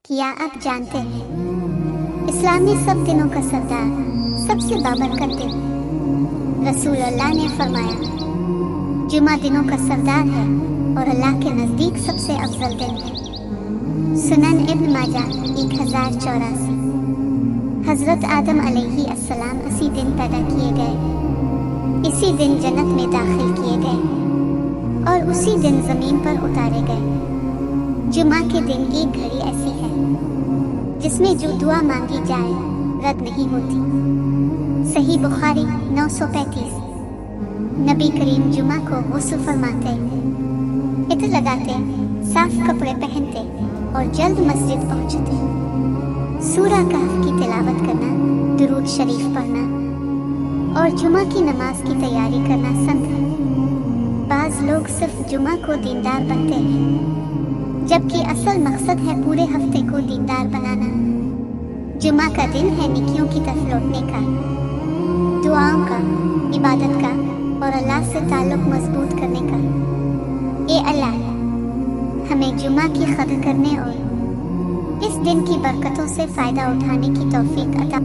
क्या आप जानते हैं इस्लाम में सब दिनों का सरदार, सबसे बाबरकत दिन रसूलुल्लाह ने फरमाया, जुमा दिनों का सरदार है और अल्लाह के नज़दीक सबसे अफजल दिन है। सुनन इब्न माजा 1084। हज़रत आदम अलैहिस्सलाम इसी दिन पैदा किए गए, इसी दिन जन्नत में दाखिल किए गए और उसी दिन ज़मीन पर उतारे गए। जुमा के दिन एक घड़ी ऐसी है जिसमें जो दुआ मांगी जाए रद्द नहीं होती। सही बुखारी 935। नबी करीम जुमा को गुस्ल फरमाते, इत्र लगाते, साफ कपड़े पहनते और जल्द मस्जिद पहुंचते। सूरा कहफ की तिलावत करना, दुरूद शरीफ पढ़ना और जुमा की नमाज की तैयारी करना संत है। बाज़ लोग सिर्फ जुमा को दीनदार बनते हैं, जबकि असल मकसद है पूरे हफ्ते को दीनदार बनाना। जुमा का दिन है नेकियों की तरफ लौटने का, दुआओं का, इबादत का और अल्लाह से ताल्लुक़ मजबूत करने का। ए अल्लाह, हमें जुमा की कदर करने और इस दिन की बरकतों से फ़ायदा उठाने की तौफीक अता।